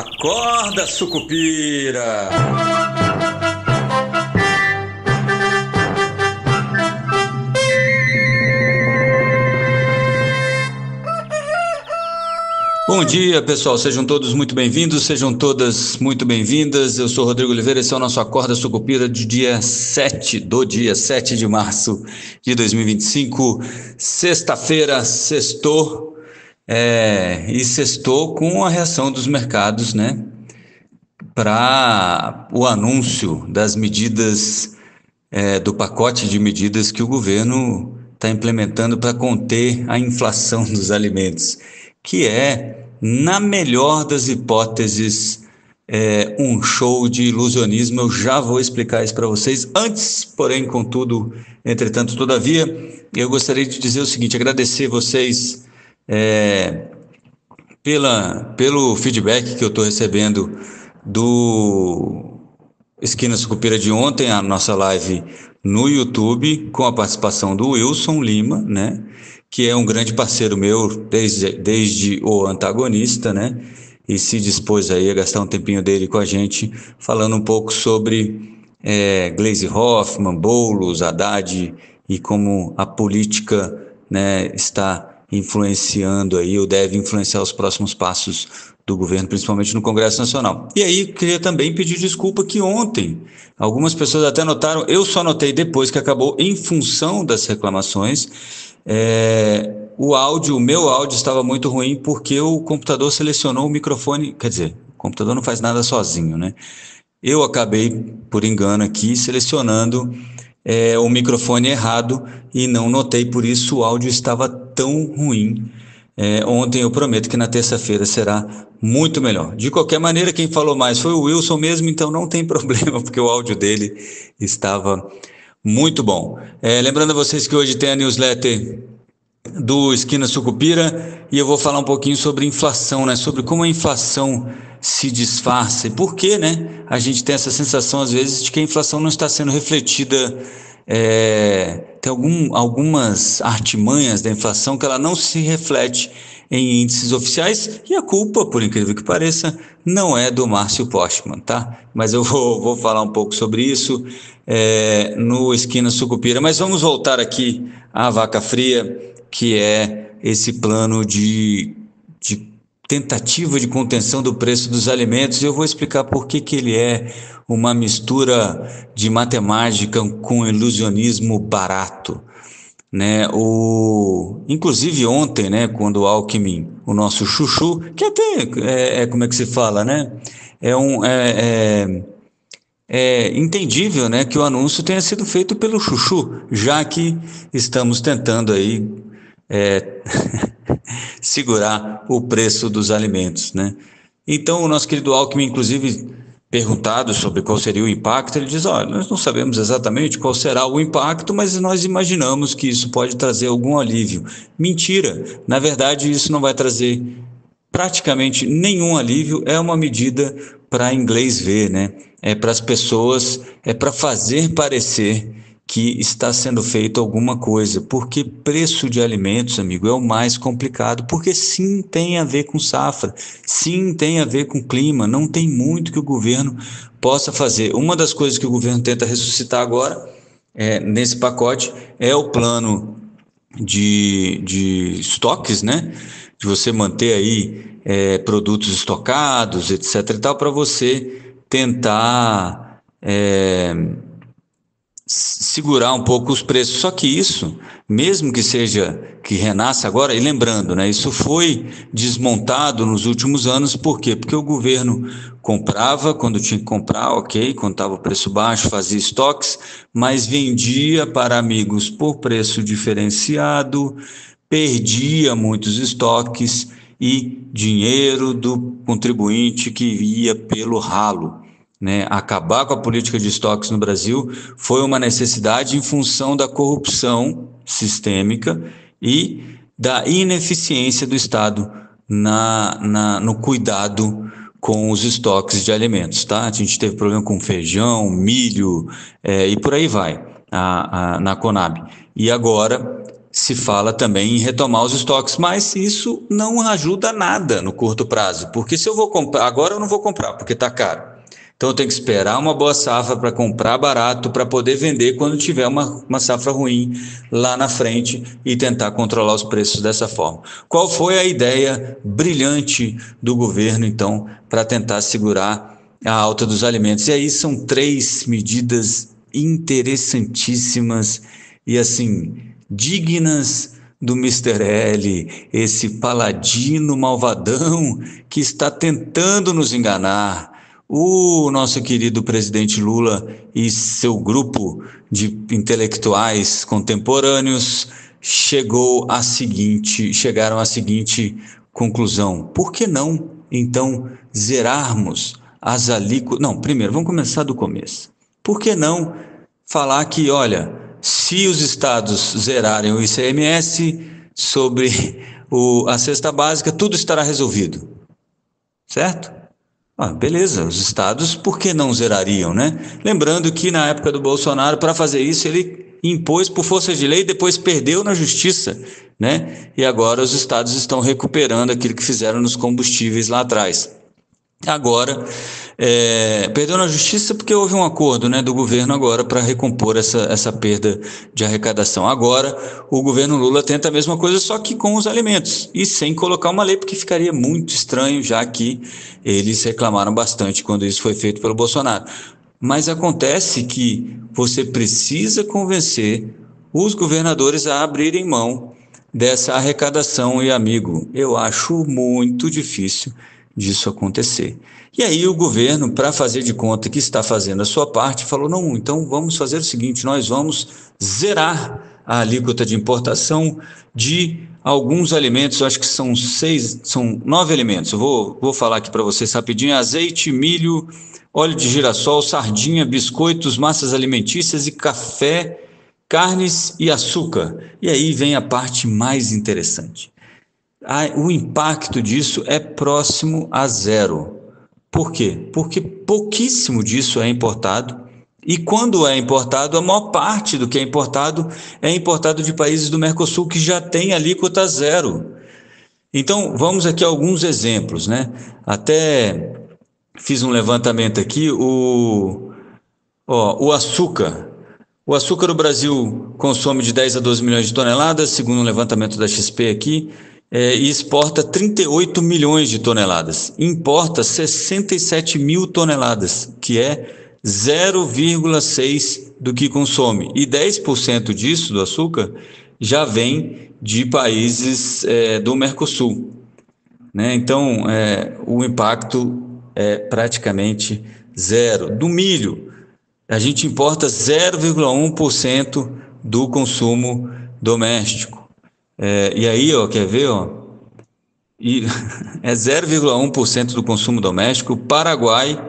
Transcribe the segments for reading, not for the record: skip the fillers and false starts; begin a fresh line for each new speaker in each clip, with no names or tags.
Acorda, sucupira! Bom dia, pessoal, sejam todos muito bem-vindos, sejam todas muito bem-vindas. Eu sou Rodrigo Oliveira, esse é o nosso Acorda Sucupira do dia 7 de março de 2025, sexta-feira, sextou, e sextou com a reação dos mercados, né, para o anúncio das medidas, do pacote de medidas que o governo está implementando para conter a inflação dos alimentos, que é, na melhor das hipóteses, um show de ilusionismo. Eu já vou explicar isso para vocês. Antes, porém, contudo, entretanto, todavia, eu gostaria de dizer o seguinte, agradecer vocês pelo feedback que eu estou recebendo do Esquina Sucupira de ontem, a nossa live no YouTube, com a participação do Wilson Lima, né, que é um grande parceiro meu desde o Antagonista, né, e se dispôs aí a gastar um tempinho dele com a gente, falando um pouco sobre Gleisi Hoffmann, Boulos, Haddad e como a política, né, está influenciando aí, ou deve influenciar os próximos passos do governo, principalmente no Congresso Nacional. E aí, queria também pedir desculpa que ontem, algumas pessoas até notaram, eu só notei depois que acabou, em função das reclamações, o meu áudio estava muito ruim porque o computador selecionou o microfone, quer dizer, o computador não faz nada sozinho, né? Eu acabei, por engano aqui, selecionando o microfone errado e não notei, por isso o áudio estava tão ruim. Ontem eu prometo que na terça-feira será muito melhor. De qualquer maneira, quem falou mais foi o Wilson mesmo, então não tem problema, porque o áudio dele estava muito bom. Lembrando a vocês que hoje tem a newsletter do Esquina Sucupira e eu vou falar um pouquinho sobre inflação, né? Sobre como a inflação se disfarça e por que, né? A gente tem essa sensação às vezes de que a inflação não está sendo refletida, tem algumas artimanhas da inflação que ela não se reflete em índices oficiais e a culpa, por incrível que pareça, não é do Márcio Postman, tá? Mas eu vou falar um pouco sobre isso no Esquina Sucupira. Mas vamos voltar aqui à vaca fria, que é esse plano de tentativa de contenção do preço dos alimentos. E eu vou explicar por que ele é uma mistura de matemática com ilusionismo barato, né? Inclusive ontem, né, quando o Alckmin, o nosso chuchu, que até como é que se fala, né? É entendível, né, que o anúncio tenha sido feito pelo chuchu, já que estamos tentando aí segurar o preço dos alimentos, né? Então o nosso querido Alckmin, inclusive, perguntado sobre qual seria o impacto, ele diz, olha, nós não sabemos exatamente qual será o impacto, mas nós imaginamos que isso pode trazer algum alívio. Mentira, na verdade isso não vai trazer praticamente nenhum alívio, é uma medida para inglês ver, né? É para as pessoas, é para fazer parecer que está sendo feito alguma coisa, porque preço de alimentos, amigo, é o mais complicado, porque sim tem a ver com safra, sim tem a ver com clima, não tem muito que o governo possa fazer. Uma das coisas que o governo tenta ressuscitar agora, nesse pacote, é o plano de estoques, né? De você manter aí produtos estocados, etc. e tal, para você tentar segurar um pouco os preços. Só que isso, mesmo que renasça agora, e lembrando, né, isso foi desmontado nos últimos anos, por quê? Porque o governo comprava quando tinha que comprar, ok, quando estava o preço baixo, fazia estoques, mas vendia para amigos por preço diferenciado, perdia muitos estoques e dinheiro do contribuinte que ia pelo ralo. Né, acabar com a política de estoques no Brasil foi uma necessidade em função da corrupção sistêmica e da ineficiência do Estado no cuidado com os estoques de alimentos, tá? A gente teve problema com feijão, milho e por aí vai, na Conab. E agora se fala também em retomar os estoques, mas isso não ajuda nada no curto prazo, porque se eu vou comprar, agora eu não vou comprar, porque está caro. Então eu tenho que esperar uma boa safra para comprar barato, para poder vender quando tiver uma safra ruim lá na frente e tentar controlar os preços dessa forma. Qual foi a ideia brilhante do governo, então, para tentar segurar a alta dos alimentos? E aí são 3 medidas interessantíssimas e assim dignas do Mister L, esse paladino malvadão que está tentando nos enganar. O nosso querido presidente Lula e seu grupo de intelectuais contemporâneos chegaram à seguinte conclusão: por que não, então, zerarmos as alíquotas? Não, primeiro, vamos começar do começo. Por que não falar que, olha, se os estados zerarem o ICMS sobre a cesta básica, tudo estará resolvido, certo? Beleza, os estados, por que não zerariam, né? Lembrando que na época do Bolsonaro, para fazer isso, ele impôs por força de lei e depois perdeu na justiça, né? E agora os estados estão recuperando aquilo que fizeram nos combustíveis lá atrás. Agora, perdeu na justiça porque houve um acordo, né, do governo agora para recompor essa perda de arrecadação. Agora, o governo Lula tenta a mesma coisa, só que com os alimentos e sem colocar uma lei, porque ficaria muito estranho, já que eles reclamaram bastante quando isso foi feito pelo Bolsonaro. Mas acontece que você precisa convencer os governadores a abrirem mão dessa arrecadação, e amigo, eu acho muito difícil disso acontecer. E aí o governo, para fazer de conta que está fazendo a sua parte, falou, não, então vamos fazer o seguinte, nós vamos zerar a alíquota de importação de alguns alimentos, eu acho que são 9 alimentos, eu vou falar aqui para vocês rapidinho: azeite, milho, óleo de girassol, sardinha, biscoitos, massas alimentícias e café, carnes e açúcar. E aí vem a parte mais interessante. O impacto disso é próximo a zero. Por quê? Porque pouquíssimo disso é importado, e quando é importado, a maior parte do que é importado de países do Mercosul que já tem alíquota zero. Então, vamos aqui a alguns exemplos, né? Até fiz um levantamento aqui, o açúcar. O açúcar no Brasil consome de 10 a 12 milhões de toneladas, segundo um levantamento da XP aqui, e exporta 38 milhões de toneladas. Importa 67 mil toneladas, que é 0,6% do que consome. E 10% disso, do açúcar, já vem de países do Mercosul, né? Então, o impacto é praticamente zero. Do milho, a gente importa 0,1% do consumo doméstico. E aí, quer ver? E é 0,1% do consumo doméstico. O Paraguai,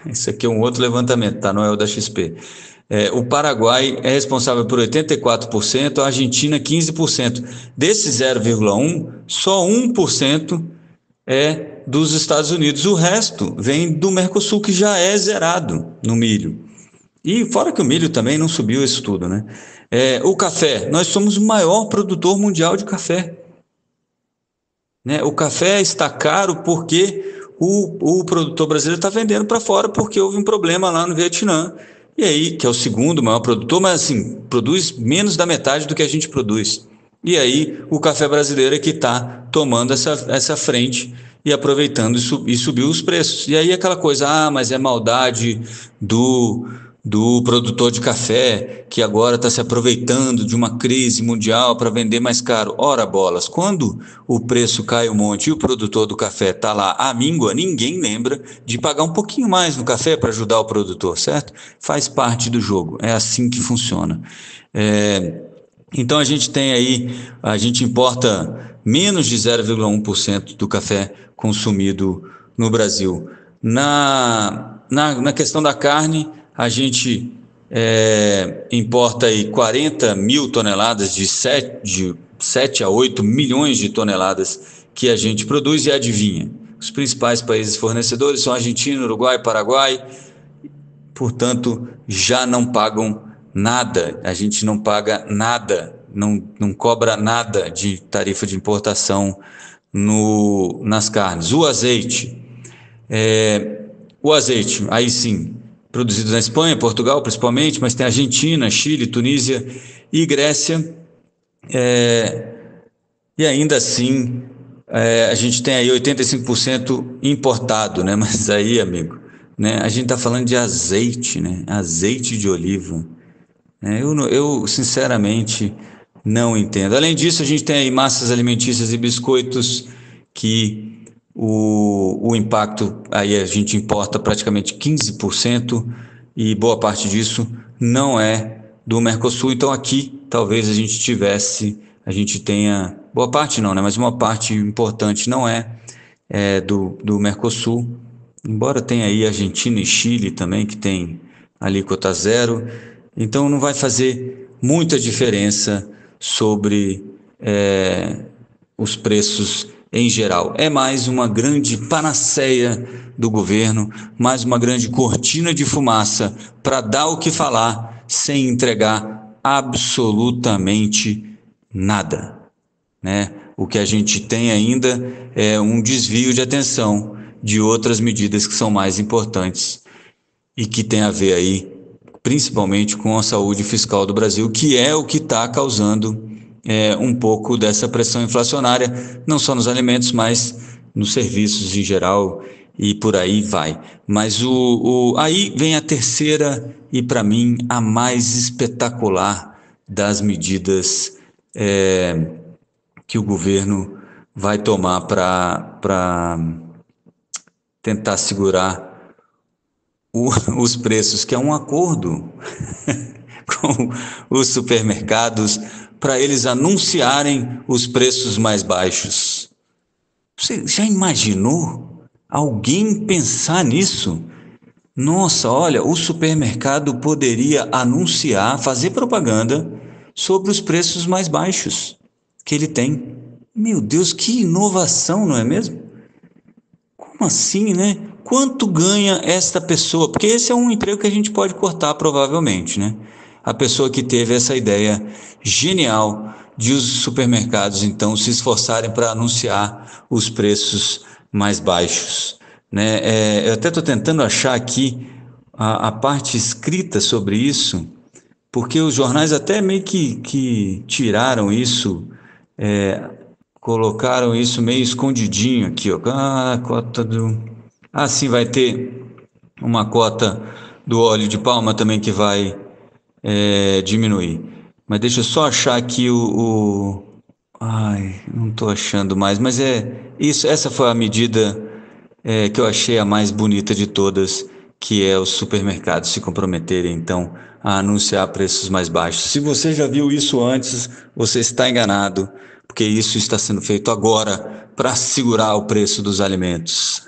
isso aqui é um outro levantamento, tá? Não é o da XP. O Paraguai é responsável por 84%, a Argentina 15%. Desse 0,1%, só 1% é dos Estados Unidos. O resto vem do Mercosul, que já é zerado no milho. E fora que o milho também não subiu isso tudo, né? O café, nós somos o maior produtor mundial de café, né? O café está caro porque o produtor brasileiro está vendendo para fora porque houve um problema lá no Vietnã. E aí, que é o segundo maior produtor, mas assim, produz menos da metade do que a gente produz. E aí, o café brasileiro é que está tomando essa frente e aproveitando e subiu os preços. E aí aquela coisa, mas é maldade do produtor de café, que agora está se aproveitando de uma crise mundial para vender mais caro. Ora bolas, quando o preço cai um monte e o produtor do café está lá à míngua, ninguém lembra de pagar um pouquinho mais no café para ajudar o produtor, certo? Faz parte do jogo, é assim que funciona. Então a gente importa menos de 0,1% do café consumido no Brasil. Na questão da carne, a gente importa aí 40 mil toneladas, de 7 a 8 milhões de toneladas que a gente produz, e adivinha, os principais países fornecedores são Argentina, Uruguai, Paraguai, portanto já não pagam nada, a gente não paga nada não cobra nada de tarifa de importação nas carnes. O azeite, aí sim, produzido na Espanha, Portugal principalmente, mas tem Argentina, Chile, Tunísia e Grécia. E ainda assim, a gente tem aí 85% importado, né? Mas aí, amigo, né? A gente está falando de azeite, né? Azeite de oliva. Eu sinceramente não entendo. Além disso, a gente tem aí massas alimentícias e biscoitos que o impacto aí a gente importa praticamente 15% e boa parte disso não é do Mercosul. Então aqui talvez a gente tenha, boa parte não, né? Mas uma parte importante não é do Mercosul, embora tenha aí Argentina e Chile também que tem alíquota zero. Então não vai fazer muita diferença sobre os preços em geral. É mais uma grande panaceia do governo, mais uma grande cortina de fumaça para dar o que falar sem entregar absolutamente nada, né? O que a gente tem ainda é um desvio de atenção de outras medidas que são mais importantes e que tem a ver aí principalmente com a saúde fiscal do Brasil, que é o que está causando um pouco dessa pressão inflacionária, não só nos alimentos, mas nos serviços em geral e por aí vai. Mas aí vem a terceira e, para mim, a mais espetacular das medidas que o governo vai tomar para tentar segurar os preços, que é um acordo com os supermercados para eles anunciarem os preços mais baixos. Você já imaginou alguém pensar nisso? Nossa, olha, o supermercado poderia anunciar, fazer propaganda sobre os preços mais baixos que ele tem. Meu Deus, que inovação, não é mesmo? Como assim, né? Quanto ganha esta pessoa? Porque esse é um emprego que a gente pode cortar provavelmente, né? A pessoa que teve essa ideia genial de os supermercados então se esforçarem para anunciar os preços mais baixos, né? Eu até estou tentando achar aqui a parte escrita sobre isso, porque os jornais até meio que tiraram isso, colocaram isso meio escondidinho aqui, ó. Cota do. Sim, vai ter uma cota do óleo de palma também que vai diminuir. Mas deixa eu só achar aqui Ai, não estou achando mais, mas isso. Essa foi a medida que eu achei a mais bonita de todas, que é os supermercados se comprometerem então a anunciar preços mais baixos. Se você já viu isso antes, você está enganado, porque isso está sendo feito agora para segurar o preço dos alimentos.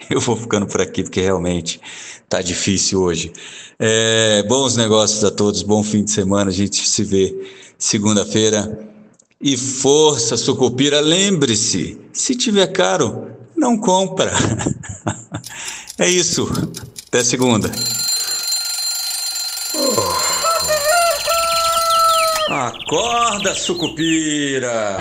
Eu vou ficando por aqui porque realmente está difícil hoje. Bons negócios a todos, bom fim de semana, a gente se vê segunda-feira. E força, Sucupira, lembre-se, se tiver caro, não compra. É isso, até segunda. Acorda, Sucupira!